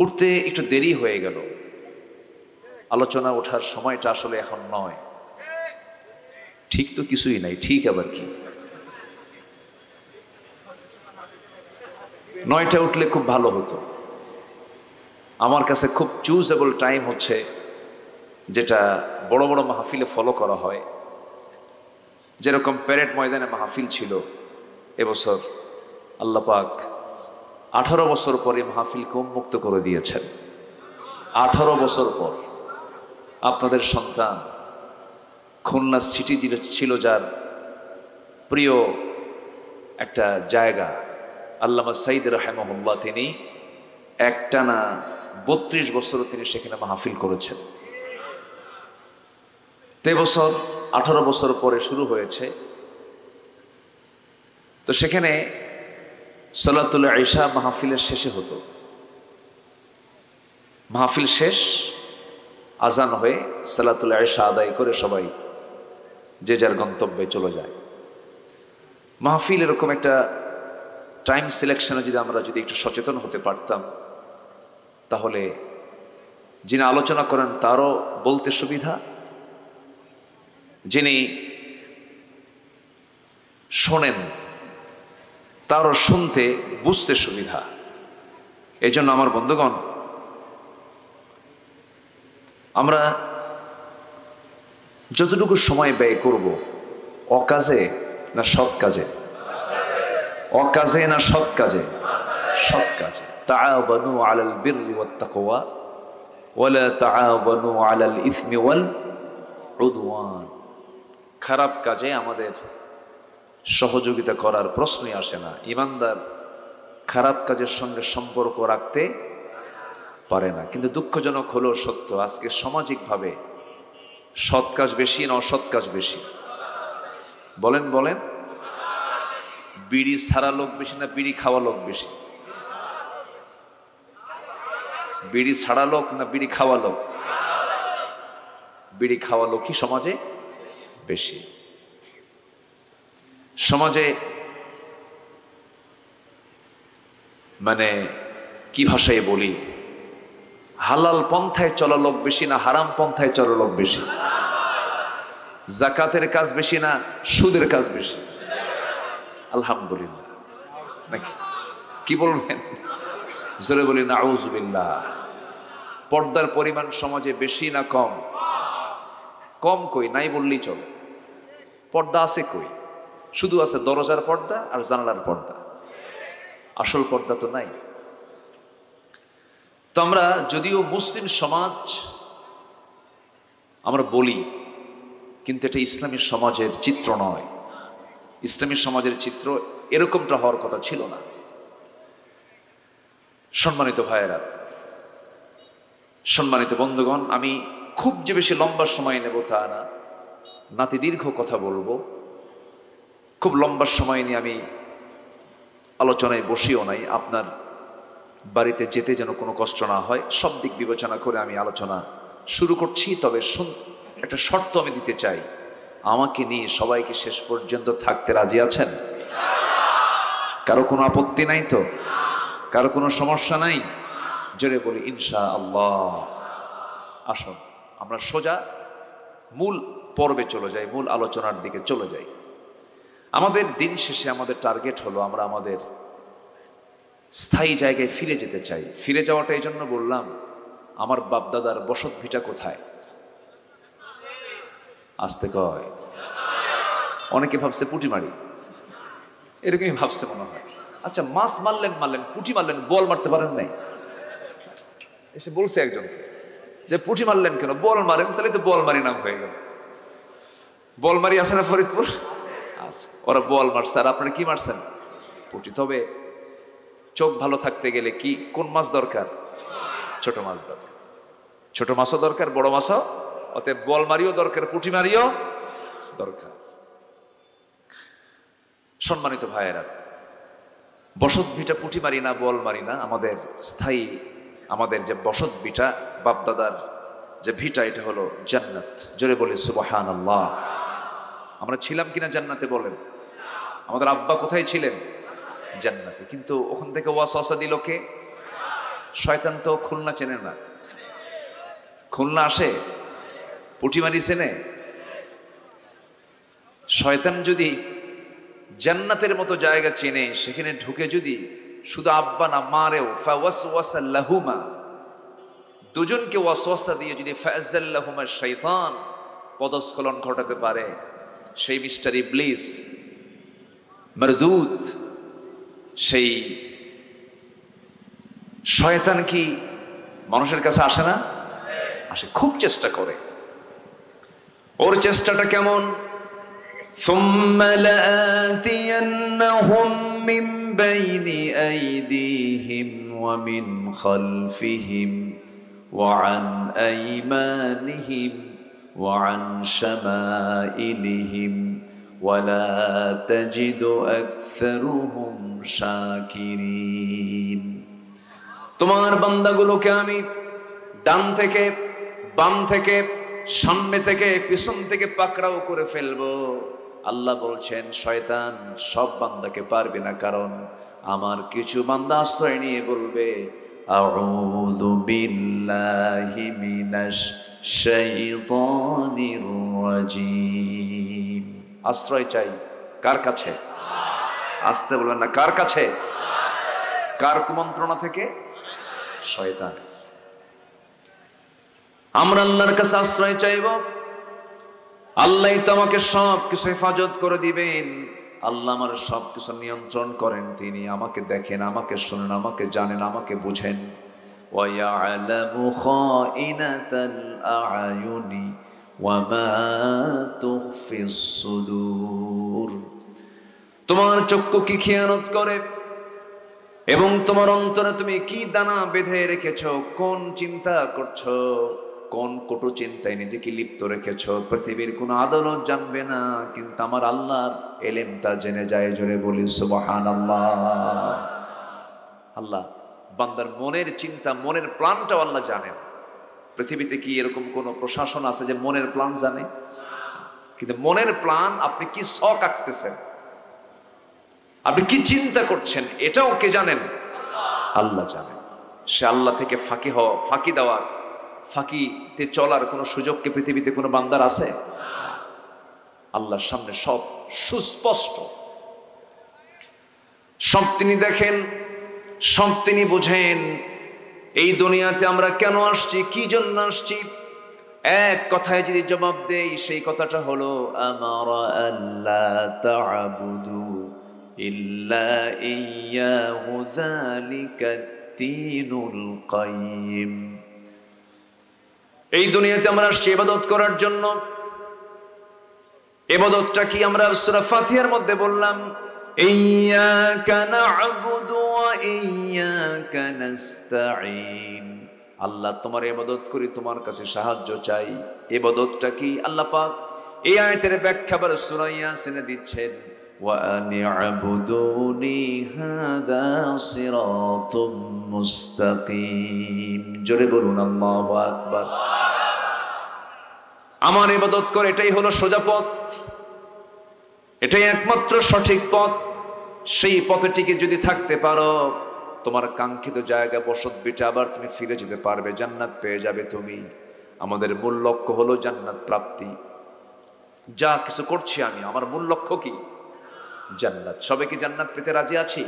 উঠতে একটু দেরি হয়ে গেল। আলোচনা ওঠার সময়টা আসলে এখন নয়। ঠিক তো কিছুই নাই, ঠিক আবার কি? 9টায় উঠলে খুব ভালো হতো। আমার কাছে খুব চুজেবল টাইম হচ্ছে যেটা বড় বড় মাহফিলে ফলো করা হয়। যেরকম প্যারেড ময়দানে মাহফিল ছিল এবছর, আল্লাহ পাক 18 বছর পরে মাহফিলকে উন্মুক্ত করে দিয়েছেন। 18 বছর পর আপনাদের সন্তান খুলনা সিটি ছিল যার প্রিয় একটা জায়গা, আল্লামা সাইদ রাহিমাহুল্লাহ, তিনি একটানা 32 বছর তিনি সেখানে মাহফিল করেছেন। তো বছর 18 বছর পরে শুরু হয়েছে। তো সেখানে সালাতুল ইশা মাহফিলের শেষে হতো। মাহফিল শেষ, আজান হয়ে সালাতুল ইশা আদায় করে সবাই যে যার গন্তব্যে চলে যায়। মাহফিল এরকম একটা টাইম সিলেকশনে আমরা যদি একটু সচেতন হতে পারতাম, তাহলে যিনি আলোচনা করেন তারও বলতে সুবিধা, যিনি শোনেন তারও শুনতে বুঝতে সুবিধা। এই জন্য আমার বন্ধুগণ, আমরা যতটুকু সময় ব্যয় করব অকাজে না সৎ কাজে? অকাজে না সৎ কাজে? সৎ কাজে। তাআওয়ানু আলাল বিররি ওয়াত তাকওয়া ওয়ালা তাআওয়ানু আলাল ইসমি ওয়াল উদওয়ান। খারাপ কাজে আমাদের সহযোগিতা করার প্রশ্নই আসে না। ঈমানদার খারাপ কাজের সঙ্গে সম্পর্ক রাখতে পারে না। কিন্তু দুঃখজনক হলো সত্য, আজকে সামাজিকভাবে সৎ কাজ বেশি না অসৎ কাজ বেশি? বলেন বলেন। বিড়ি ছাড়া লোক বেশি না বিড়ি খাওয়া লোক বেশি? বিড়ি ছাড়া লোক না বিড়ি খাওয়া লোক? বিড়ি খাওয়া লোকই সমাজে বেশি। সমাজে মানে কি ভাষায় বলি, হালাল পন্থায় চলা লোক বেশি না হারাম পন্থায় চলা লোক বেশি? যাকাতের কাজ বেশি না সুদের কাজ বেশি? আলহামদুলিল্লাহ। নাকি কি বলবেন? জোরে বলি নাউযুবিল্লাহ। পর্দার পরিমাণ সমাজে বেশি না কম? কম কই, নাই বললেই চলে। পর্দা আছে কই? শুধু আছে দরজার পর্দা আর জানালার পর্দা, আসল পর্দা তো নাই। তো আমরা যদিও মুসলিম সমাজ আমরা বলি, কিন্তু এটা ইসলামী সমাজের চিত্র নয়। ইসলামী সমাজের চিত্র এরকমটা হওয়ার কথা ছিল না। সম্মানিত ভাইয়েরা, সম্মানিত বন্ধুগণ, আমি খুব যে বেশি লম্বা সময় নেব তা না, নাতি দীর্ঘ কথা বলবো। খুব লম্বা সময় নিয়ে আমি আলোচনায় বসিও নাই, আপনার বাড়িতে যেতে যেন কোনো কষ্ট না হয়, সব দিক বিবেচনা করে আমি আলোচনা শুরু করছি। তবে একটা শর্ত আমি দিতে চাই, আমাকে নিয়ে সবাইকে শেষ পর্যন্ত থাকতে রাজি আছেন? কারো কোনো আপত্তি নাই তো? কারো কোনো সমস্যা নাই? জোরে বলি ইনশাআল্লাহ। আসুন আমরা সোজা মূল পর্বে চলে যাই, মূল আলোচনার দিকে চলে যাই। আমাদের দিন শেষে আমাদের টার্গেট হলো আমরা আমাদের স্থায়ী জায়গায় ফিরে যেতে চাই। ফিরে যাওয়াটা এই জন্য বললাম, আমার বাপদাদার বসত ভিটা কোথায়? আসতে কয় অনেকে ভাবছে পুঁটিমারি, এরকমই ভাবছে মনে হয়। আচ্ছা, মাছ মারলেন পুঁটি মারলেন, বল মারতে পারেন নাই? এসে বলছে একজনকে যে পুঁটি মারলেন কেন? বল মারেন। তাহলে তো বল মারি নাম হয়ে গেল। বল মারি আছে না ফরিদপুর? আছে। ওরা বল মারছে, আর আপনারা কি মারছেন? পুঁটি। তবে চোখ ভালো থাকতে গেলে কি কোন মাছ দরকার? ছোট মাছ দরকার। ছোট মাছও দরকার, বড় মাছও। অতএব বল মারিও দরকার, পুঁটি মারিও দরকার। সম্মানিত ভাইয়েরা, বসত ভিটা পুঁটি মারি না, বল মারি না। আমাদের স্থায়ী, আমাদের যে বসত ভিটা, বাপদাদার যে ভিটা, এটা হলো জান্নাত। জোরে বলি সুবহানাল্লাহ। আমরা ছিলাম কিনা জান্নাতে বলেন? আমাদের আব্বা কোথায় ছিলেন? জান্নাতে। কিন্তু ওখান থেকে ওয়াসওয়াসা দিল কে? শয়তান তো খুলনা চেনে না। খুলনা আসে, পুটিমারি চেনে। শয়তান যদি জান্নাতের মতো জায়গা চেনে, সেখানে ঢুকে যদি শুধু আব্বা না মারেও ফাওয়াসওয়াসা লাহুমা, দুজনকে ওয়াসওয়াসা দিয়ে যদি ফাযাল্লাহুমা শাইতান পদস্খলন ঘটাতে পারে, সেই মিস্টার ইবলিস মারদুদ, সেই শয়তান কি মানুষের কাছে আসে না? আসে, খুব চেষ্টা করে। ওর চেষ্টাটা কেমন? ثم لآتينهم من بين أيديهم ومن خلفهم وعن أيمانهم وعن شمائلهم ولا تجد أكثرهم شاكرين। তোমার বান্দাগুলোকে আমি ডান থেকে, বাম থেকে, সামনে থেকে, পিছন থেকে পাকড়াও করে ফেলবো। আল্লাহ বলছেন শয়তান সব বান্দাকে পারবে না, কারণ আমার কিছু বান্দা আশ্রয় নিয়ে বলবে আউযু বিল্লাহি মিনাশ শাইতানির রাজিম। আশ্রয় চাই কার কাছে? আসতে বলবেন না, কার কাছে? কার কুমন্ত্রণা থেকে? শয়তান। আমরা আল্লাহর কাছে আশ্রয় চাইব। আল্লাহই তো আমাকে সব কিছু হেফাজত করে দিবেন। আল্লাহ আমার সব কিছু নিয়ন্ত্রণ করেন, তিনি আমাকে দেখেন, আমাকে শোনেন, আমাকে জানেন, আমাকে বুঝেন। ওয়া ইয়ালামু খাইনাতাল আ'য়ুনি ওয়া মা তুখফিস সুদূর। তোমার চক্ষু কি খেয়ানত করে এবং তোমার অন্তরে তুমি কি দানা বেঁধে রেখেছো, কোন চিন্তা করছো, কোন কটু চিন্তায় নিজেকে লিপ্ত রেখেছো, পৃথিবীর কোন আদালত জানবে না, কিন্তু আমার আল্লাহর এলেম তা জেনে যায়। জোরে বলি সুবহানাল্লাহ। আল্লাহ বান্দার মনের চিন্তা, মনের প্ল্যানটাও আল্লাহ জানেন। পৃথিবীতে কি এরকম কোন প্রশাসন আছে যে মনের প্ল্যান জানে? কিন্তু মনের প্ল্যান, আপনি কি শখ আঁকতেছেন, আপনি কি চিন্তা করছেন, এটাও কে জানেন? আল্লাহ জানেন। সে আল্লাহ থেকে ফাঁকি হওয়া, ফাঁকি দেওয়ার, ফাঁকিতে চলার কোনো সুযোগ কি পৃথিবীতে কোনো বান্দার আছে? আল্লাহর সামনে সব সুস্পষ্ট, সব তিনি দেখেন, সব তিনি বুঝেন। এই দুনিয়াতে আমরা কেন আসছি, কি জন্য আসছি, এক কথায় যদি জবাব দেই, সেই কথাটা হলো আমারা আল্লাহ তা'বুদু ইল্লা ইয়্যাহু যালিকাত দীনুল কাইয়্যিম। এই দুনিয়াতে আমরা আসছি ইবাদত করার জন্য। ইবাদতটা কি আমরা সূরা ফাতিহার মধ্যে বললাম, ইয়্যাকা না'বুদু ওয়া ইয়্যাকা নাস্তাঈন। আল্লাহ তোমার ইবাদত করি, তোমার কাছে সাহায্য চাই। ইবাদতটা কি? আল্লাহ পাক এই আয়াতের ব্যাখ্যা আবার সূরা ইয়াসিনে দিচ্ছেন, ওয়া আনি'বুদুনি হাদা সিরাতুম মুস্তাকিম। জোরে বলুন আল্লাহু আকবার। আমার ইবাদত করে, এটাই হলো সোজা পথ, এটাই একমাত্র সঠিক পথ। সেই পথে টিকে যদি থাকতে পারো, তোমার কাঙ্ক্ষিত জায়গা বসত বিটা আবার তুমি ফিরে যেতে পারবে, জান্নাত পেয়ে যাবে তুমি। আমাদের মূল লক্ষ্য হলো জান্নাত প্রাপ্তি। যা কিছু করছি আমি, আমার মূল লক্ষ্য কি? জান্নাত। সবাই কি জান্নাত পেতে রাজি আছি?